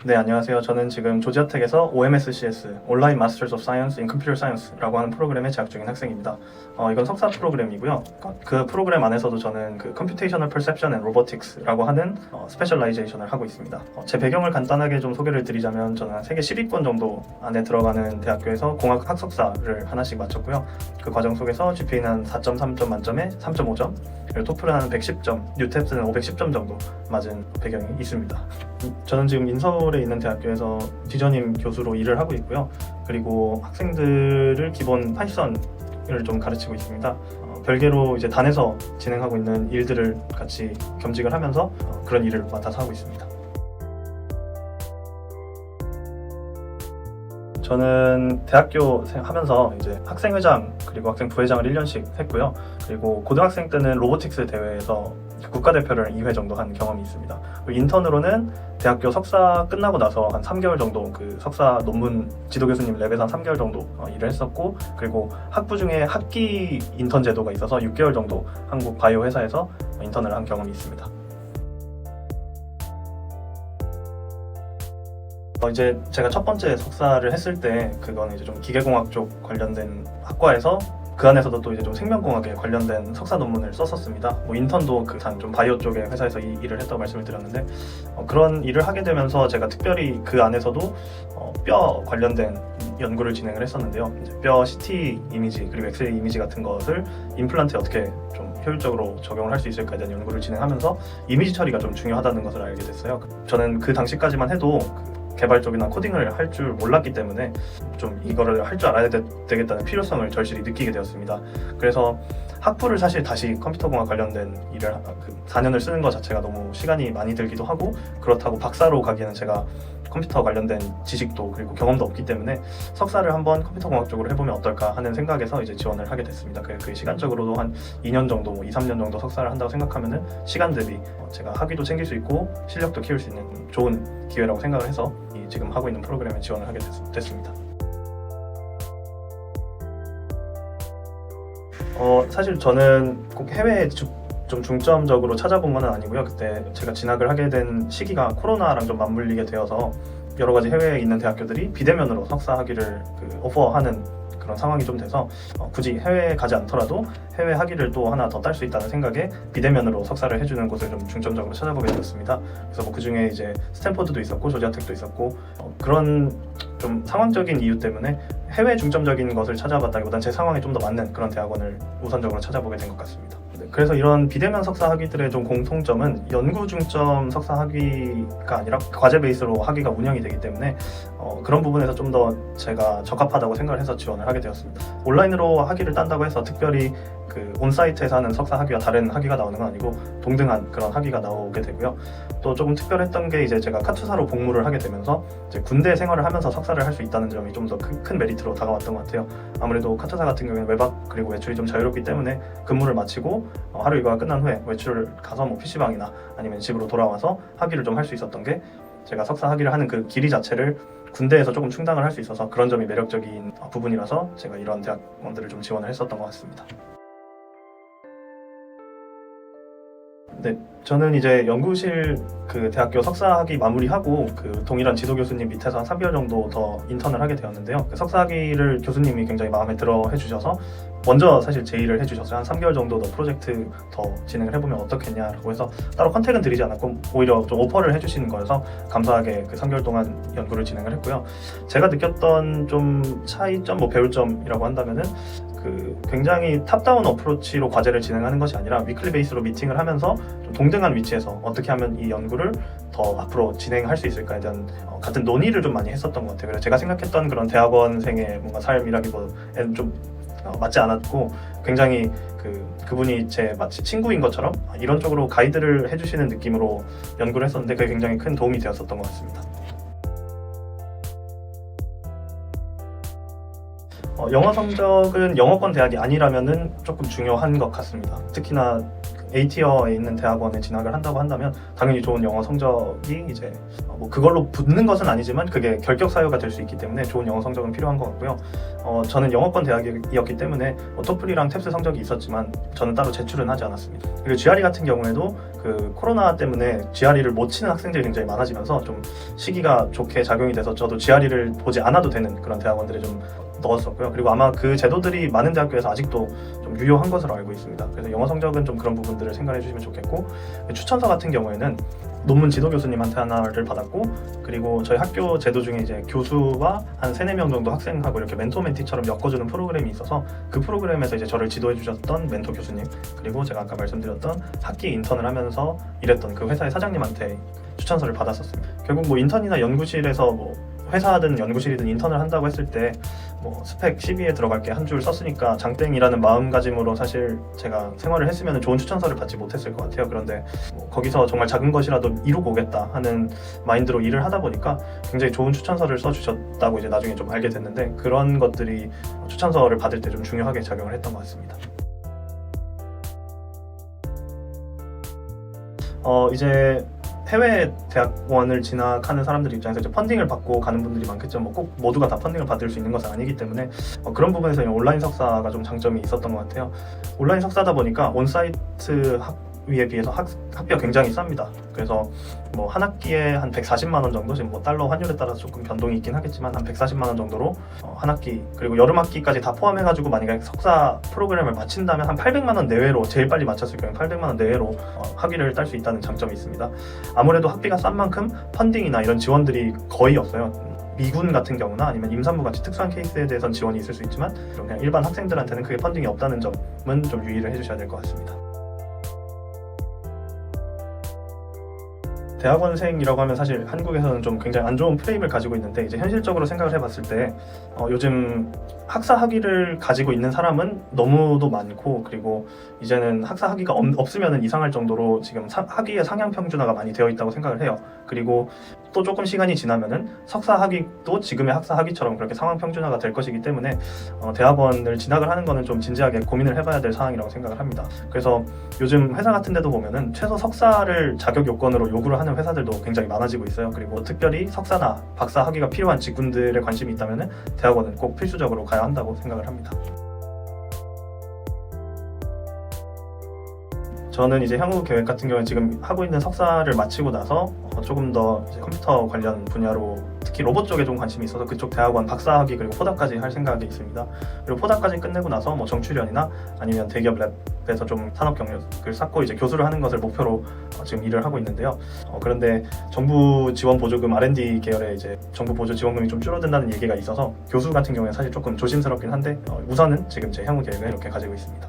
네, 안녕하세요. 저는 지금 조지아텍에서 OMSCS, 온라인 마스터스 오브 사이언스 인 컴퓨터 사이언스라고 하는 프로그램에 재학 중인 학생입니다. 이건 석사 프로그램이고요. 그 프로그램 안에서도 저는 그 컴퓨테이셔널 퍼셉션 앤 로보틱스라고 하는 스페셜라이제이션을 하고 있습니다. 제 배경을 간단하게 좀 소개를 드리자면 저는 세계 10위권 정도 안에 들어가는 대학교에서 공학 학석사를 하나씩 마쳤고요. 그 과정 속에서 GPA는 4.3점 만점에 3.5점, 그리고 토플은 한 110점, 뉴테스트는 510점 정도 맞은 배경이 있습니다. 저는 지금 인서울에 있는 대학교에서 디저님 교수로 일을 하고 있고요. 그리고 학생들을 기본 파이썬을 좀 가르치고 있습니다. 별개로 이제 단에서 진행하고 있는 일들을 같이 겸직을 하면서 그런 일을 맡아서 하고 있습니다. 저는 대학교 하면서 이제 학생회장 그리고 학생 부회장을 1년씩 했고요. 그리고 고등학생 때는 로보틱스 대회에서 국가대표를 2회 정도 한 경험이 있습니다. 그리고 인턴으로는 대학교 석사 끝나고 나서 한 3개월 정도 그 석사 논문 지도교수님 랩에서 한 3개월 정도 일을 했었고, 그리고 학부 중에 학기 인턴 제도가 있어서 6개월 정도 한국 바이오 회사에서 인턴을 한 경험이 있습니다. 이제 제가 첫 번째 석사를 했을 때 그거는 이제 좀 기계공학 쪽 관련된 학과에서 그 안에서도 또 이제 좀 생명공학에 관련된 석사 논문을 썼었습니다. 인턴도 그 좀 바이오 쪽의 회사에서 이 일을 했다고 말씀을 드렸는데 그런 일을 하게 되면서 제가 특별히 그 안에서도 뼈 관련된 연구를 진행을 했었는데요. 이제 뼈 CT 이미지 그리고 엑스레이 이미지 같은 것을 임플란트에 어떻게 좀 효율적으로 적용을 할 수 있을까에 대한 연구를 진행하면서 이미지 처리가 좀 중요하다는 것을 알게 됐어요. 저는 그 당시까지만 해도 개발 쪽이나 코딩을 할 줄 몰랐기 때문에 좀 이거를 할 줄 알아야 되겠다는 필요성을 절실히 느끼게 되었습니다. 그래서 학부를 사실 다시 컴퓨터공학 관련된 일을 4년을 쓰는 것 자체가 너무 시간이 많이 들기도 하고, 그렇다고 박사로 가기에는 제가 컴퓨터 관련된 지식도 그리고 경험도 없기 때문에 석사를 한번 컴퓨터공학 쪽으로 해보면 어떨까 하는 생각에서 이제 지원을 하게 됐습니다. 그 시간적으로도 한 2년 정도, 2-3년 정도 석사를 한다고 생각하면은 시간 대비 제가 학위도 챙길 수 있고 실력도 키울 수 있는 좋은 기회라고 생각을 해서 지금 하고 있는 프로그램에 지원을 하게 됐습니다. 사실 저는 꼭 해외에 좀 중점적으로 찾아본 건 아니고요. 그때 제가 진학을 하게 된 시기가 코로나랑 좀 맞물리게 되어서 여러 가지 해외에 있는 대학교들이 비대면으로 석사 학위를 오퍼하는 그런 상황이 좀 돼서 굳이 해외에 가지 않더라도 해외 학위를 또 하나 더 딸 수 있다는 생각에 비대면으로 석사를 해주는 곳을 좀 중점적으로 찾아보게 되었습니다. 그래서 그 중에 이제 스탠포드도 있었고 조지아텍도 있었고 그런 좀 상황적인 이유 때문에 해외 중점적인 것을 찾아봤다기보다는 제 상황에 좀 더 맞는 그런 대학원을 우선적으로 찾아보게 된 것 같습니다. 그래서 이런 비대면 석사 학위들의 좀 공통점은 연구 중점 석사 학위가 아니라 과제 베이스로 학위가 운영이 되기 때문에 그런 부분에서 좀 더 제가 적합하다고 생각을 해서 지원을 하게 되었습니다. 온라인으로 학위를 딴다고 해서 특별히 그 온사이트에서 하는 석사 학위와 다른 학위가 나오는 건 아니고 동등한 그런 학위가 나오게 되고요. 또 조금 특별했던 게 이제 제가 카투사로 복무를 하게 되면서 이제 군대 생활을 하면서 석사를 할 수 있다는 점이 좀 더 큰 메리트로 다가왔던 것 같아요. 아무래도 카투사 같은 경우에는 외박 그리고 외출이 좀 자유롭기 때문에 근무를 마치고 하루 일과가 끝난 후에 외출을 가서 PC방이나 아니면 집으로 돌아와서 학위를 좀 할 수 있었던 게 제가 석사 학위를 하는 그 길이 자체를 군대에서 조금 충당을 할 수 있어서 그런 점이 매력적인 부분이라서 제가 이런 대학원들을 좀 지원을 했었던 것 같습니다. 네, 저는 이제 연구실 그 대학교 석사학위 마무리하고 그 동일한 지도 교수님 밑에서 한 3개월 정도 더 인턴을 하게 되었는데요. 그 석사학위를 교수님이 굉장히 마음에 들어 해주셔서 먼저 사실 제의를 해주셨어요. 한 3개월 정도 더 프로젝트 더 진행을 해보면 어떻겠냐라고 해서 따로 컨택은 드리지 않았고 오히려 좀 오퍼를 해주시는 거여서 감사하게 그 3개월 동안 연구를 진행을 했고요. 제가 느꼈던 좀 차이점, 배울 점이라고 한다면은 굉장히 탑다운 어프로치로 과제를 진행하는 것이 아니라 위클리 베이스로 미팅을 하면서 좀 동등한 위치에서 어떻게 하면 이 연구를 더 앞으로 진행할 수 있을까에 대한 같은 논의를 좀 많이 했었던 것 같아요. 그래서 제가 생각했던 그런 대학원생의 뭔가 삶이라기보다는 좀 맞지 않았고 굉장히 그분이 제 마치 친구인 것처럼 이런 쪽으로 가이드를 해주시는 느낌으로 연구를 했었는데 그게 굉장히 큰 도움이 되었었던 것 같습니다. 영어 성적은 영어권 대학이 아니라면은 조금 중요한 것 같습니다. 특히나 A티어에 있는 대학원에 진학을 한다고 한다면 당연히 좋은 영어 성적이 이제 뭐 그걸로 붙는 것은 아니지만 그게 결격 사유가 될 수 있기 때문에 좋은 영어 성적은 필요한 것 같고요. 저는 영어권 대학이었기 때문에 토플이랑 탭스 성적이 있었지만 저는 따로 제출은 하지 않았습니다. 그리고 GRE 같은 경우에도 그 코로나 때문에 GRE를 못 치는 학생들이 굉장히 많아지면서 좀 시기가 좋게 작용이 돼서 저도 GRE를 보지 않아도 되는 그런 대학원들에 좀 넣었었고요. 그리고 아마 그 제도들이 많은 대학교에서 아직도 좀 유효한 것으로 알고 있습니다. 그래서 영어 성적은 좀 그런 부분들을 생각해 주시면 좋겠고, 추천서 같은 경우에는 논문 지도 교수님한테 하나를 받았고, 그리고 저희 학교 제도 중에 이제 교수와 한 3-4명 정도 학생하고 이렇게 멘토 멘티처럼 엮어주는 프로그램이 있어서 그 프로그램에서 이제 저를 지도해 주셨던 멘토 교수님, 그리고 제가 아까 말씀드렸던 학기 인턴을 하면서 일했던 그 회사의 사장님한테 추천서를 받았었습니다. 결국 뭐 인턴이나 연구실에서 뭐 회사든 연구실이든 인턴을 한다고 했을 때 뭐 스펙 CV에 들어갈 게 한 줄 썼으니까 장땡이라는 마음가짐으로 사실 제가 생활을 했으면 좋은 추천서를 받지 못했을 것 같아요. 그런데 뭐 거기서 정말 작은 것이라도 이루고 오겠다 하는 마인드로 일을 하다 보니까 굉장히 좋은 추천서를 써주셨다고 이제 나중에 좀 알게 됐는데, 그런 것들이 추천서를 받을 때 좀 중요하게 작용을 했던 것 같습니다. 이제 해외 대학원을 진학하는 사람들 입장에서 이제 펀딩을 받고 가는 분들이 많겠죠. 뭐 꼭 모두가 다 펀딩을 받을 수 있는 것은 아니기 때문에 그런 부분에서 온라인 석사가 좀 장점이 있었던 것 같아요. 온라인 석사다 보니까 온사이트 학위에 비해서 학비가 굉장히 쌉니다. 그래서 뭐 한 학기에 한 140만 원 정도, 지금 뭐 달러 환율에 따라서 조금 변동이 있긴 하겠지만 한 140만 원 정도로 한 학기, 그리고 여름 학기까지 다 포함해가지고 만약에 석사 프로그램을 마친다면 한 800만 원 내외로, 제일 빨리 마쳤을 경우 800만 원 내외로 학위를 딸 수 있다는 장점이 있습니다. 아무래도 학비가 싼 만큼 펀딩이나 이런 지원들이 거의 없어요. 미군 같은 경우나 아니면 임산부 같이 특수한 케이스에 대해서는 지원이 있을 수 있지만 그냥 일반 학생들한테는 크게 펀딩이 없다는 점은 좀 유의를 해주셔야 될 것 같습니다. 대학원생이라고 하면 사실 한국에서는 좀 굉장히 안 좋은 프레임을 가지고 있는데, 이제 현실적으로 생각을 해봤을 때 요즘 학사 학위를 가지고 있는 사람은 너무도 많고, 그리고 이제는 학사 학위가 없으면 이상할 정도로 지금 학위의 상향 평준화가 많이 되어 있다고 생각을 해요. 그리고 또 조금 시간이 지나면은 석사 학위도 지금의 학사 학위처럼 그렇게 상향 평준화가 될 것이기 때문에 대학원을 진학을 하는 거는 좀 진지하게 고민을 해봐야 될 사항이라고 생각을 합니다. 그래서 요즘 회사 같은 데도 보면은 최소 석사를 자격 요건으로 요구를 하는 회사들도 굉장히 많아지고 있어요. 그리고 특별히 석사나 박사 학위가 필요한 직군들에 관심이 있다면은 대학원은 꼭 필수적으로 가야 한다고 생각을 합니다. 저는 이제 향후 계획 같은 경우는 지금 하고 있는 석사를 마치고 나서 조금 더 이제 컴퓨터 관련 분야로, 특히 로봇 쪽에 좀 관심이 있어서 그쪽 대학원 박사학위 그리고 포닥까지 할 생각이 있습니다. 그리고 포닥까지 끝내고 나서 뭐 정출연이나 아니면 대기업 랩에서 좀 산업 경력을 쌓고 이제 교수를 하는 것을 목표로 지금 일을 하고 있는데요. 그런데 정부 지원 보조금 R&D 계열의 이제 정부 보조 지원금이 좀 줄어든다는 얘기가 있어서 교수 같은 경우에 사실 조금 조심스럽긴 한데 우선은 지금 제 향후 계획을 이렇게 가지고 있습니다.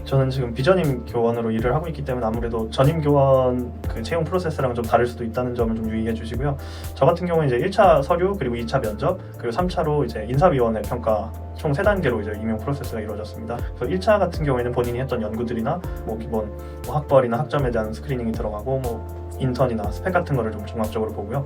저는 지금 비전임 교원으로 일을 하고 있기 때문에 아무래도 전임 교원 그 채용 프로세스랑은 좀 다를 수도 있다는 점을 좀 유의해 주시고요. 저 같은 경우는 이제 1차 서류, 그리고 2차 면접, 그리고 3차로 이제 인사위원회 평가 총 3단계로 이제 임용 프로세스가 이루어졌습니다. 그래서 1차 같은 경우에는 본인이 했던 연구들이나 뭐 기본 뭐 학벌이나 학점에 대한 스크리닝이 들어가고 뭐 인턴이나 스펙 같은 거를 좀 종합적으로 보고요.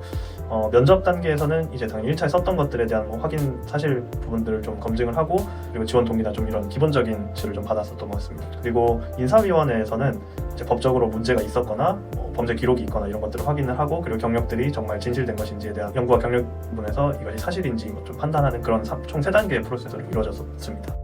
면접 단계에서는 이제 당연히 1차에 썼던 것들에 대한 뭐 확인 사실 부분들을 좀 검증을 하고, 그리고 지원 동기나 좀 이런 기본적인 지를 좀 받았었던 것 같습니다. 그리고 인사위원회에서는 이제 법적으로 문제가 있었거나 뭐 범죄 기록이 있거나 이런 것들을 확인을 하고, 그리고 경력들이 정말 진실된 것인지에 대한 연구와 경력 부분에서 이것이 사실인지 좀 판단하는 그런 총 3단계의 프로세스로 이루어졌습니다.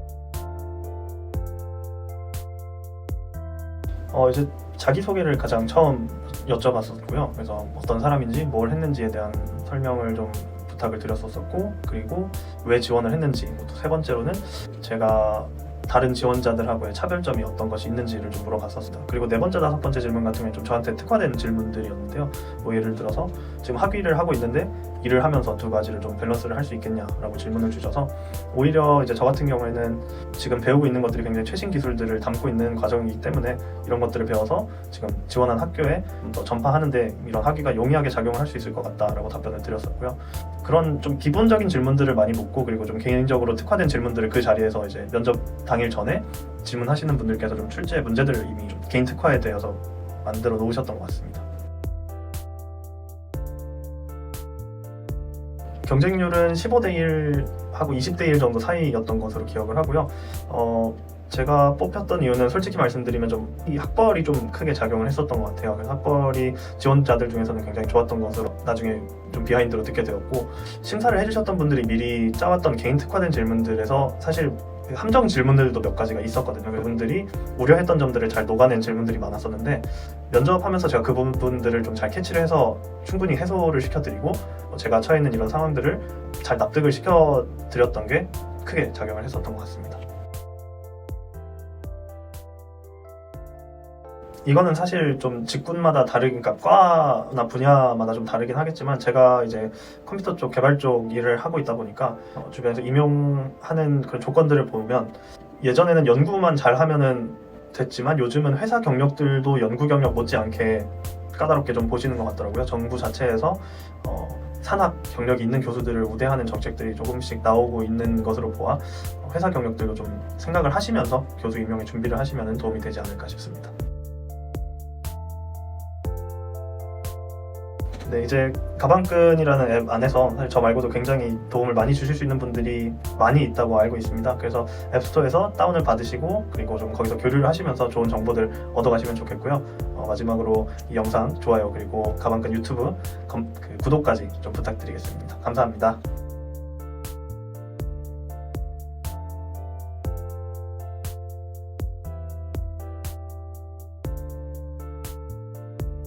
이제 자기소개를 가장 처음 여쭤봤었고요. 그래서 어떤 사람인지 뭘 했는지에 대한 설명을 좀 부탁을 드렸었고, 그리고 왜 지원을 했는지, 또 세 번째로는 제가 다른 지원자들하고의 차별점이 어떤 것이 있는지를 좀 물어봤었습니다. 그리고 네 번째, 다섯 번째 질문 같은 경우는 좀 저한테 특화된 질문들이었는데요. 뭐 예를 들어서 지금 학위를 하고 있는데 일을 하면서 두 가지를 좀 밸런스를 할 수 있겠냐라고 질문을 주셔서, 오히려 이제 저 같은 경우에는 지금 배우고 있는 것들이 굉장히 최신 기술들을 담고 있는 과정이기 때문에 이런 것들을 배워서 지금 지원한 학교에 더 전파하는데 이런 학위가 용이하게 작용을 할 수 있을 것 같다라고 답변을 드렸었고요. 그런 좀 기본적인 질문들을 많이 묻고, 그리고 좀 개인적으로 특화된 질문들을 그 자리에서 이제 면접 당일 전에 질문하시는 분들께서 좀 출제 문제들을 이미 좀 개인 특화에 대해서 만들어 놓으셨던 것 같습니다. 경쟁률은 15대 1 하고 20대 1 정도 사이였던 것으로 기억을 하고요. 제가 뽑혔던 이유는 솔직히 말씀드리면 좀 이 학벌이 좀 크게 작용을 했었던 것 같아요. 그래서 학벌이 지원자들 중에서는 굉장히 좋았던 것으로 나중에 좀 비하인드로 듣게 되었고, 심사를 해주셨던 분들이 미리 짜왔던 개인 특화된 질문들에서 사실 함정 질문들도 몇 가지가 있었거든요. 그분들이 우려했던 점들을 잘 녹아낸 질문들이 많았었는데, 면접하면서 제가 그 부분들을 좀 잘 캐치를 해서 충분히 해소를 시켜드리고 제가 처해 있는 이런 상황들을 잘 납득을 시켜드렸던 게 크게 작용을 했었던 것 같습니다. 이거는 사실 좀 직군마다 다르니까 과나 분야마다 좀 다르긴 하겠지만, 제가 이제 컴퓨터 쪽 개발 쪽 일을 하고 있다 보니까 주변에서 임용하는 그런 조건들을 보면 예전에는 연구만 잘 하면은 됐지만 요즘은 회사 경력들도 연구 경력 못지않게 까다롭게 좀 보시는 것 같더라고요. 정부 자체에서 산학 경력이 있는 교수들을 우대하는 정책들이 조금씩 나오고 있는 것으로 보아 회사 경력들도 좀 생각을 하시면서 교수 임용에 준비를 하시면 도움이 되지 않을까 싶습니다. 네, 이제 가방끈이라는 앱 안에서 사실 저 말고도 굉장히 도움을 많이 주실 수 있는 분들이 많이 있다고 알고 있습니다. 그래서 앱스토어에서 다운을 받으시고 그리고 좀 거기서 교류를 하시면서 좋은 정보들 얻어가시면 좋겠고요. 마지막으로 이 영상 좋아요 그리고 가방끈 유튜브 구독까지 좀 부탁드리겠습니다. 감사합니다.